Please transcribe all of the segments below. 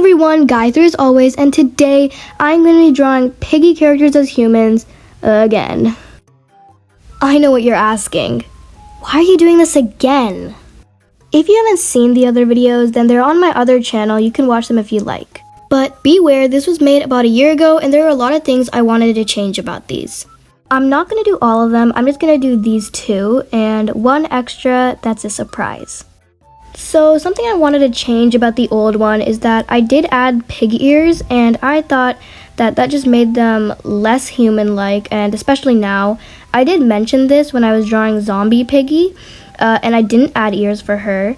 everyone, Guy as always, and today I'm going to be drawing Piggy characters as humans again. I know what you're asking. Why are you doing this again? If you haven't seen the other videos, then they're on my other channel. You can watch them if you like. But beware, this was made about a year ago and there are a lot of things I wanted to change about these. I'm not going to do all of them. I'm just going to do these two and one extra that's a surprise. So something I wanted to change about the old one is that I did add pig ears, and I thought that just made them less human-like, and especially now. I did mention this when I was drawing zombie Piggy, and I didn't add ears for her.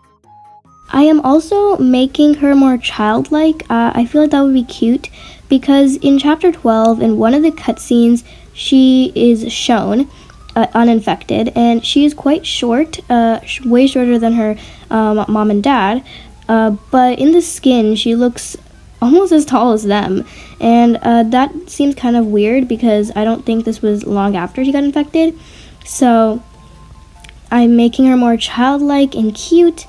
I am also making her more childlike. I feel like that would be cute because in chapter 12, in one of the cutscenes, she is shown uninfected, and she is quite short, way shorter than her mom and dad, but in the skin she looks almost as tall as them, and that seems kind of weird because I don't think this was long after she got infected. So I'm making her more childlike and cute.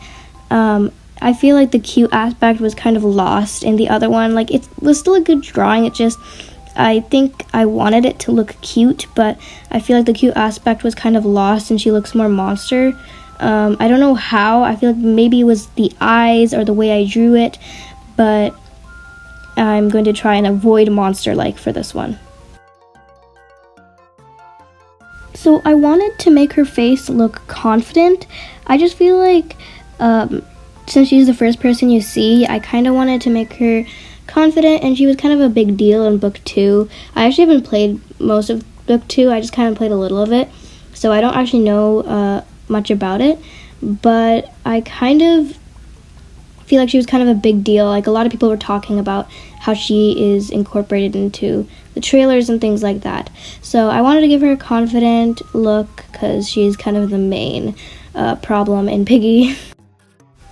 I feel like the cute aspect was kind of lost in the other one. Like, it was still a good drawing, it just, I think I wanted it to look cute, but I feel like the cute aspect was kind of lost and she looks more monster. I don't know how. I feel like maybe it was the eyes or the way I drew it, but I'm going to try and avoid monster-like for this one. So I wanted to make her face look confident. I just feel like since she's the first person you see, I kind of wanted to make her confident, and she was kind of a big deal in book 2. I actually haven't played most of book 2, I just kind of played a little of it, so I don't actually know much about it, but I kind of feel like she was kind of a big deal. Like, a lot of people were talking about how she is incorporated into the trailers and things like that, so I wanted to give her a confident look because she's kind of the main problem in Piggy.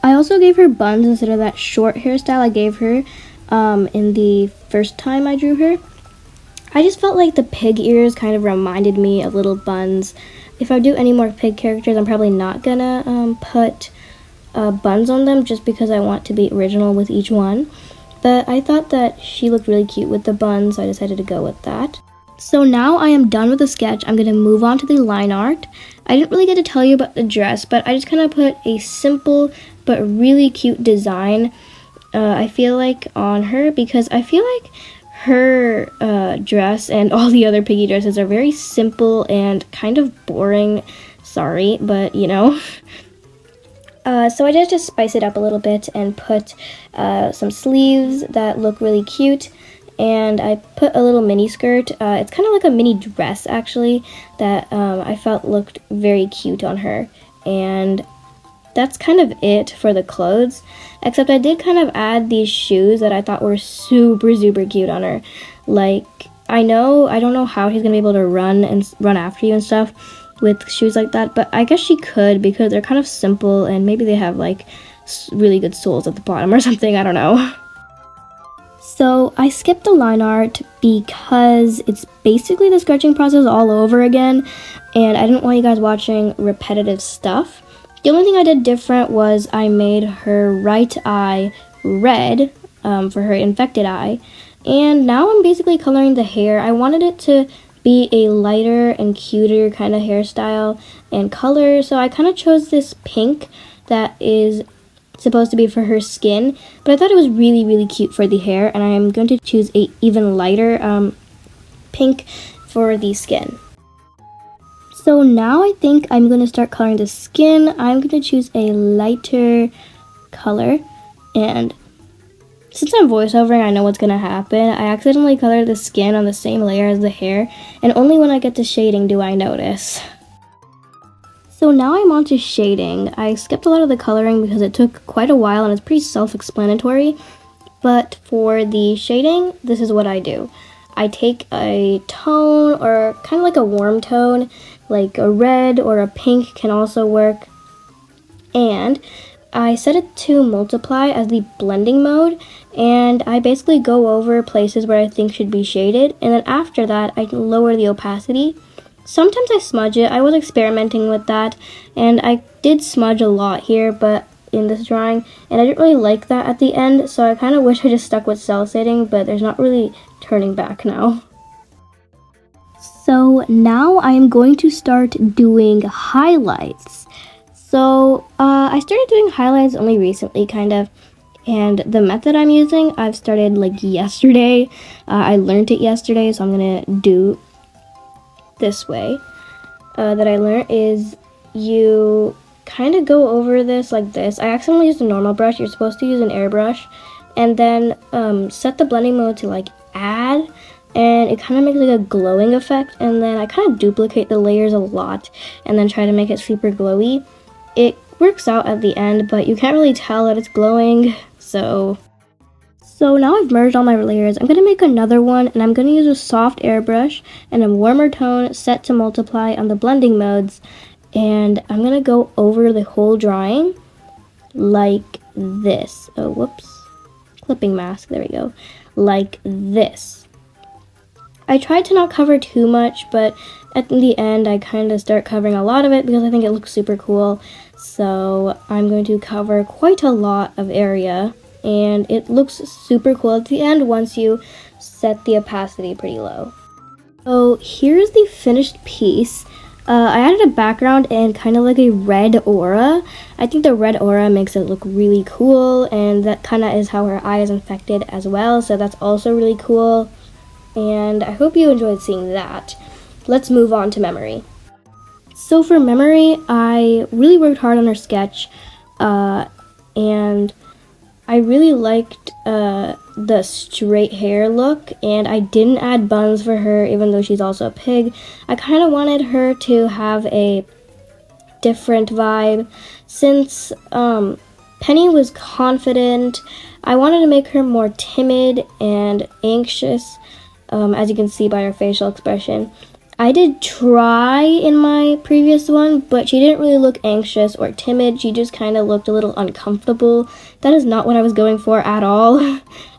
I also gave her buns instead of that short hairstyle I gave her in the first time I drew her. I just felt like the pig ears kind of reminded me of little buns. If I do any more pig characters, I'm probably not gonna put buns on them just because I want to be original with each one. But I thought that she looked really cute with the buns, so I decided to go with that. So now I am done with the sketch. I'm gonna move on to the line art. I didn't really get to tell you about the dress, but I just kind of put a simple but really cute design I feel like on her, because I feel like her dress and all the other Piggy dresses are very simple and kind of boring. Sorry, but you know. So I just spice it up a little bit and put some sleeves that look really cute, and I put a little mini skirt. It's kind of like a mini dress actually that I felt looked very cute on her, and that's kind of it for the clothes, except I did kind of add these shoes that I thought were super cute on her. Like, I don't know how she's gonna be able to run after you and stuff with shoes like that, but I guess she could because they're kind of simple and maybe they have like really good soles at the bottom or something, I don't know. So I skipped the line art because it's basically the sketching process all over again, and I didn't want you guys watching repetitive stuff. The only thing I did different was I made her right eye red for her infected eye, and now I'm basically coloring the hair. I wanted it to be a lighter and cuter kind of hairstyle and color, so I kind of chose this pink that is supposed to be for her skin, but I thought it was really cute for the hair, and I am going to choose a even lighter pink for the skin. So now I think I'm going to start coloring the skin. I'm going to choose a lighter color, and since I'm voiceovering, I know what's going to happen. I accidentally colored the skin on the same layer as the hair, and only when I get to shading do I notice. So now I'm on to shading. I skipped a lot of the coloring because it took quite a while and it's pretty self-explanatory, but for the shading, this is what I do. I take a tone, or kind of like a warm tone, like a red or a pink can also work, and I set it to multiply as the blending mode, and I basically go over places where I think should be shaded, and then after that I can lower the opacity. Sometimes I smudge it. I was experimenting with that, and I did smudge a lot here, but in this drawing, and I didn't really like that at the end, so I kind of wish I just stuck with cel shading, but there's not really turning back now. So now I am going to start doing highlights. So I started doing highlights only recently, kind of, and the method I'm using, I've started like yesterday. I learned it yesterday, so I'm gonna do this way. That I learned is you kind of go over this like this. I accidentally used a normal brush. You're supposed to use an airbrush, and then set the blending mode to like add, and it kind of makes like a glowing effect. And then I kind of duplicate the layers a lot and then try to make it super glowy. It works out at the end, but you can't really tell that it's glowing. So now I've merged all my layers. I'm gonna make another one, and I'm gonna use a soft airbrush and a warmer tone set to multiply on the blending modes, and I'm gonna go over the whole drawing like this. Oh, whoops. Clipping mask, there we go. Like this. I tried to not cover too much, but at the end I kind of start covering a lot of it because I think it looks super cool. So I'm going to cover quite a lot of area, and it looks super cool at the end once you set the opacity pretty low. So here's the finished piece. I added a background and kind of like a red aura. I think the red aura makes it look really cool, and that kind of is how her eye is infected as well, so that's also really cool. And I hope you enjoyed seeing that. Let's move on to memory. So for memory, I really worked hard on her sketch, and I really liked the straight hair look, and I didn't add buns for her even though she's also a pig. I kind of wanted her to have a different vibe. Since Penny was confident, I wanted to make her more timid and anxious, as you can see by her facial expression. I did try in my previous one, but she didn't really look anxious or timid. She just kind of looked a little uncomfortable. That is not what I was going for at all.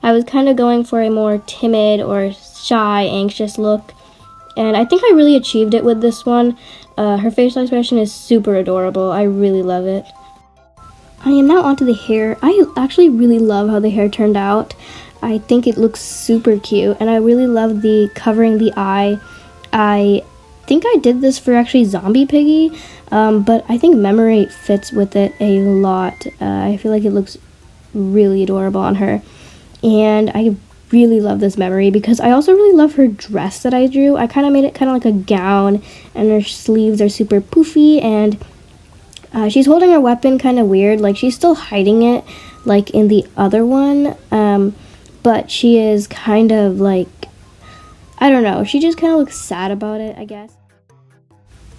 I was kind of going for a more timid or shy, anxious look. And I think I really achieved it with this one. Her facial expression is super adorable. I really love it. I am now onto the hair. I actually really love how the hair turned out. I think it looks super cute, and I really love the covering the eye. I think I did this for actually Zombie Piggy, but I think Memory fits with it a lot. I feel like it looks really adorable on her, and I really love this Memory because I also really love her dress that I drew. I kind of made it kind of like a gown, and her sleeves are super poofy, and she's holding her weapon kind of weird, like she's still hiding it like in the other one, but she is kind of like, I don't know, she just kind of looks sad about it, I guess.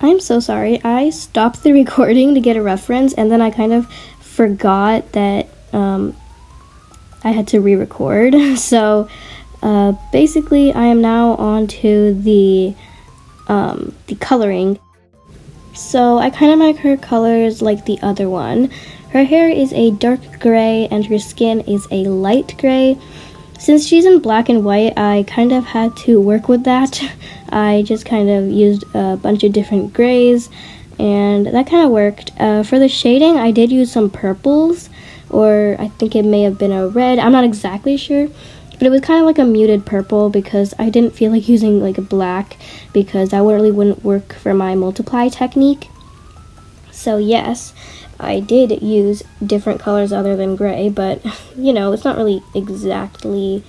I'm so sorry, I stopped the recording to get a reference, and then I kind of forgot that I had to re-record. So basically I am now on to the coloring. So I kind of make her colors like the other one. Her hair is a dark gray and her skin is a light gray. Since she's in black and white, I kind of had to work with that. I just kind of used a bunch of different grays, and that kind of worked. For the shading, I did use some purples, or I think it may have been a red. I'm not exactly sure, but it was kind of like a muted purple because I didn't feel like using like a black because that really wouldn't work for my multiply technique. So yes, I did use different colors other than gray, but you know, it's not really exactly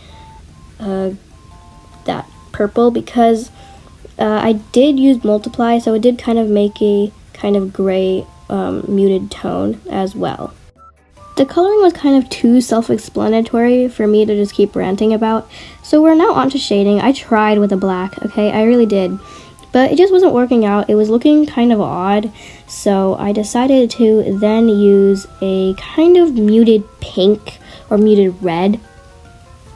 that purple because I did use multiply, so it did kind of make a kind of gray muted tone as well. The coloring was kind of too self-explanatory for me to just keep ranting about, so we're now on to shading. I tried with a black, okay, I really did, but it just wasn't working out. It was looking kind of odd, so I decided to then use a kind of muted pink or muted red,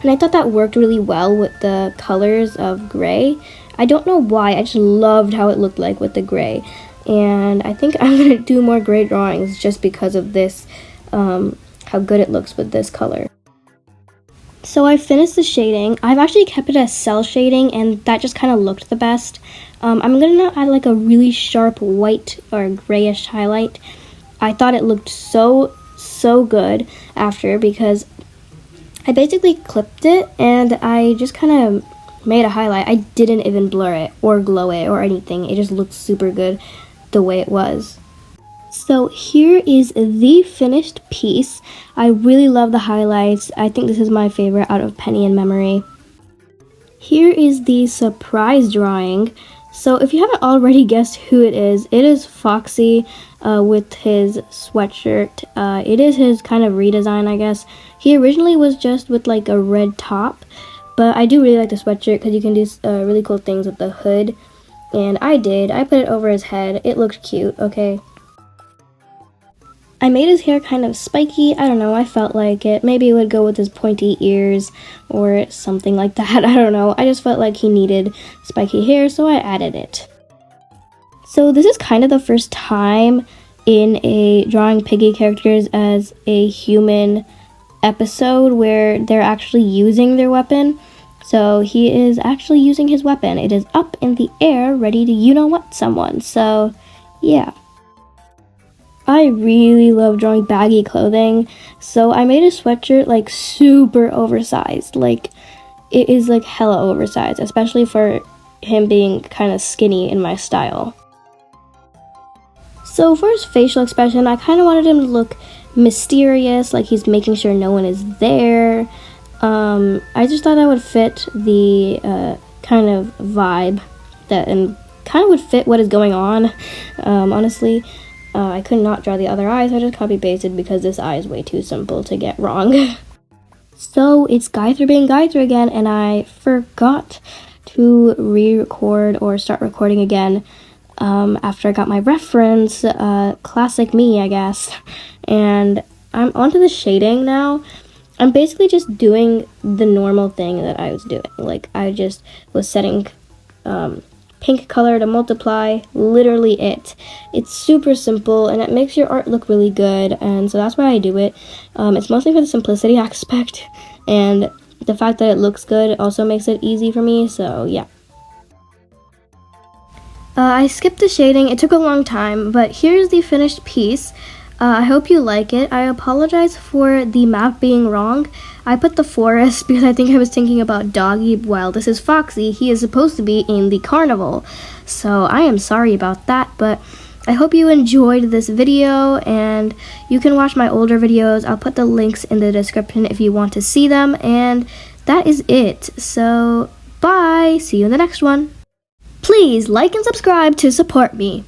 and I thought that worked really well with the colors of gray. I don't know why, I just loved how it looked like with the gray, and I think I'm going to do more gray drawings just because of this, how good it looks with this color. So I finished the shading. I've actually kept it as cel shading, and that just kind of looked the best. I'm gonna now add like a really sharp white or grayish highlight. I thought it looked so so good after because I basically clipped it and I just kind of made a highlight. I didn't even blur it or glow it or anything. It just looked super good the way it was. So here is the finished piece. I really love the highlights. I think this is my favorite out of Penny and Memory. Here is the surprise drawing. So if you haven't already guessed who it is Foxy with his sweatshirt. It is his kind of redesign, I guess. He originally was just with like a red top, but I do really like the sweatshirt because you can do really cool things with the hood. And I put it over his head. It looked cute, okay? I made his hair kind of spiky. I don't know, I felt like it. Maybe it would go with his pointy ears or something like that. I don't know. I just felt like he needed spiky hair, so I added it. So this is kind of the first time in a drawing Piggy characters as a human episode where they're actually using their weapon. So he is actually using his weapon. It is up in the air, ready to you-know-what someone. So, yeah. I really love drawing baggy clothing, so I made a sweatshirt like super oversized. Like, it is like hella oversized, especially for him being kind of skinny in my style. So for his facial expression, I kind of wanted him to look mysterious, like he's making sure no one is there. I just thought that would fit the kind of vibe and kind of would fit what is going on, honestly. I could not draw the other eye, so I just copy-pasted because this eye is way too simple to get wrong. So it's Gaithra being Gaithra again, and I forgot to re-record or start recording again after I got my reference, classic me, I guess. And I'm onto the shading now. I'm basically just doing the normal thing that I was doing. Like, I just was setting pink color to multiply, literally it. It's super simple and it makes your art look really good, and so that's why I do it. It's mostly for the simplicity aspect, and the fact that it looks good also makes it easy for me, so yeah. I skipped the shading. It took a long time, but here's the finished piece. I hope you like it. I apologize for the map being wrong. I put the forest because I think I was thinking about Doggy while this is Foxy. He is supposed to be in the carnival. So I am sorry about that, but I hope you enjoyed this video, and you can watch my older videos. I'll put the links in the description if you want to see them, and that is it. So bye, see you in the next one. Please like and subscribe to support me.